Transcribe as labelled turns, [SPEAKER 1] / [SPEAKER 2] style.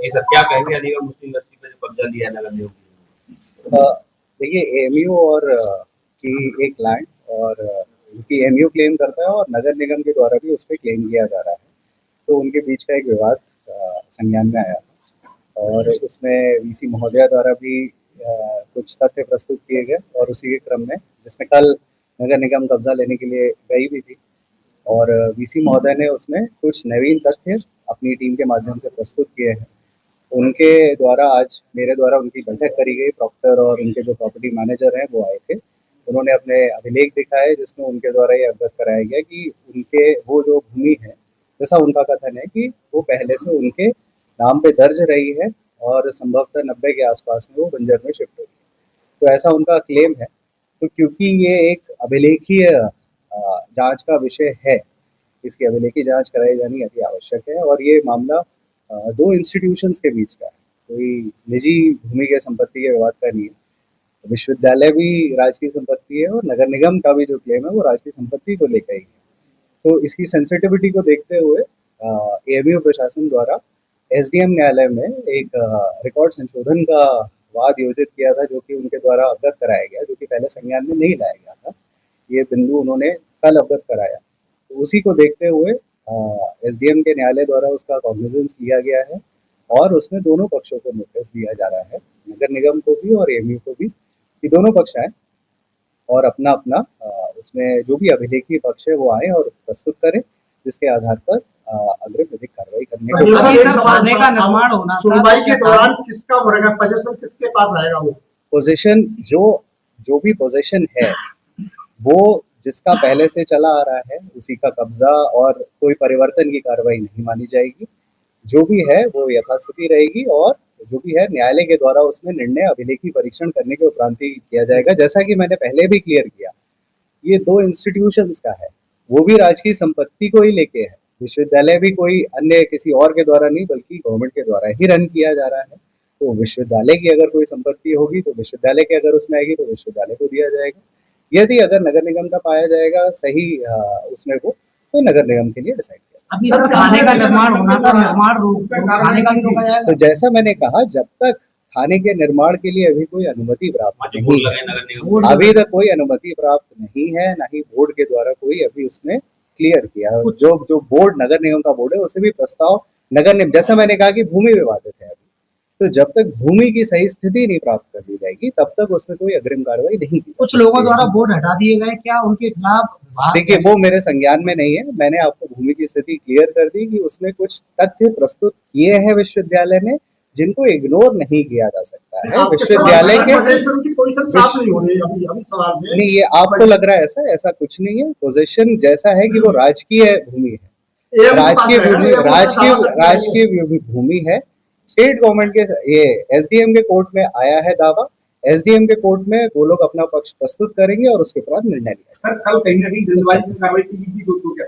[SPEAKER 1] जी sir, क्या कहेंगे अलीगढ़ मुस्लिम university पे जो कब्जा लिया है नगर निगम
[SPEAKER 2] देखिए एएमयू और की एक लैंड और उनकी एएमयू क्लेम करता है और नगर निगम के द्वारा भी उस पर क्लेम किया जा रहा है। तो उनके बीच का एक विवाद संज्ञान में आया और उसमें वीसी महोदया द्वारा भी कुछ तथ्य प्रस्तुत किए गए और उसी के क्रम में जिसमें कल नगर निगम कब्जा लेने के लिए गई भी थी और वीसी महोदय ने उसमें कुछ नवीन तथ्य अपनी टीम के माध्यम से प्रस्तुत किए हैं। उनके द्वारा आज मेरे द्वारा उनकी बैठक करी गई। प्रॉक्टर और उनके जो प्रॉपर्टी मैनेजर हैं वो आए थे। उन्होंने अपने अभिलेख दिखाए जिसमें उनके द्वारा ये अवगत कराया गया कि उनके वो जो भूमि है, जैसा उनका कथन है कि वो पहले से उनके नाम पे दर्ज रही है और संभवतः 90 के आसपास में वो बंजर में शिफ्ट हुई। तो ऐसा उनका क्लेम है। तो क्योंकि ये एक अभिलेखीय जांच का विषय है, इसकी अभिलेखी जांच कराई जानी अति आवश्यक है और ये मामला दो इंस्टीट्यूशंस के बीच का है, कोई निजी भूमि के संपत्ति के विवाद का नहीं है। विश्वविद्यालय भी राजकीय संपत्ति है और नगर निगम का भी जो क्लेम है वो राजकीय संपत्ति को लेकर ही है। तो इसकी सेंसिटिविटी को देखते हुए एएमयू प्रशासन द्वारा एसडीएम न्यायालय में एक रिकॉर्ड संशोधन का वाद योजित किया था, जो कि उनके द्वारा अवगत कराया गया, जो कि पहले संज्ञान में नहीं लाया गया था। ये बिंदु उन्होंने कल अवगत कराया। तो उसी को देखते हुए एसडीएम के न्यायालय द्वारा उसका कॉग्निजेंस लिया गया है और उसमें दोनों पक्षों को नोटिस दिया जा रहा है, नगर निगम को भी और एएमयू को भी, कि दोनों पक्ष आए और अपना अपना उसमें जो भी अभिलेखी पक्ष है वो आए और प्रस्तुत करें, जिसके आधार पर अग्रिम विधिक कार्रवाई करने
[SPEAKER 3] का निर्माण होना सुनवाई के दौरान किसका रहेगा, पोजीशन किसके पास रहेगा? वो
[SPEAKER 2] पोजीशन जो भी पोजीशन है वो जिसका पहले से चला आ रहा है उसी का कब्जा और कोई परिवर्तन की कार्रवाई नहीं मानी जाएगी। जो भी है वो यथास्थिति रहेगी और जो भी है न्यायालय के द्वारा उसमें निर्णय अभिलेखी परीक्षण करने के उपरांत ही किया जाएगा। जैसा कि मैंने पहले भी क्लियर किया, ये दो इंस्टीट्यूशंस का है, वो भी राजकीय संपत्ति को ही लेके है। विश्वविद्यालय भी कोई अन्य किसी और के द्वारा नहीं बल्कि गवर्नमेंट के द्वारा ही रन किया जा रहा है। तो विश्वविद्यालय की अगर कोई संपत्ति होगी तो विश्वविद्यालय के अगर उसमें आएगी तो विश्वविद्यालय को दिया जाएगा। यदि अगर नगर निगम का पाया जाएगा सही उसमें वो, तो नगर निगम के लिए डिसाइड किया।
[SPEAKER 3] अभी सर थाने का निर्माण होना था, निर्माण थाने का भी रोका जाएगा।
[SPEAKER 2] तो जैसा मैंने कहा, जब तक थाने के निर्माण के लिए अभी कोई अनुमति प्राप्त नहीं है, अभी तक कोई अनुमति प्राप्त नहीं है, ना ही बोर्ड के द्वारा कोई अभी उसमें क्लियर किया। जो बोर्ड नगर निगम का बोर्ड है उसे भी प्रस्ताव नगर निगम, जैसा मैंने कहा कि भूमि विवादित है अभी, तो जब तक भूमि की सही स्थिति नहीं प्राप्त कर दी जाएगी तब तक उसमें कोई अग्रिम कार्रवाई नहीं की।
[SPEAKER 3] कुछ लोगों द्वारा बोर्ड हटा दिए गए, क्या उनके खिलाफ?
[SPEAKER 2] देखिए वो मेरे संज्ञान में नहीं है। मैंने आपको भूमि की स्थिति क्लियर कर दी कि उसमें कुछ तथ्य प्रस्तुत किए हैं विश्वविद्यालय ने जिनको इग्नोर नहीं किया जा सकता है। विश्वविद्यालय के नहीं, ये आपको लग रहा है ऐसा कुछ नहीं है। पोजीशन जैसा है कि वो राजकीय भूमि है, राजकीय भूमि है। स्टेट गवर्नमेंट के ये एसडीएम के कोर्ट में आया है दावा, एसडीएम के कोर्ट में वो लोग अपना पक्ष प्रस्तुत करेंगे और उसके बाद निर्णय लिया।
[SPEAKER 3] कल कहीं ना कहीं जल्दबाजी में कार्रवाई की गई थी, तो क्या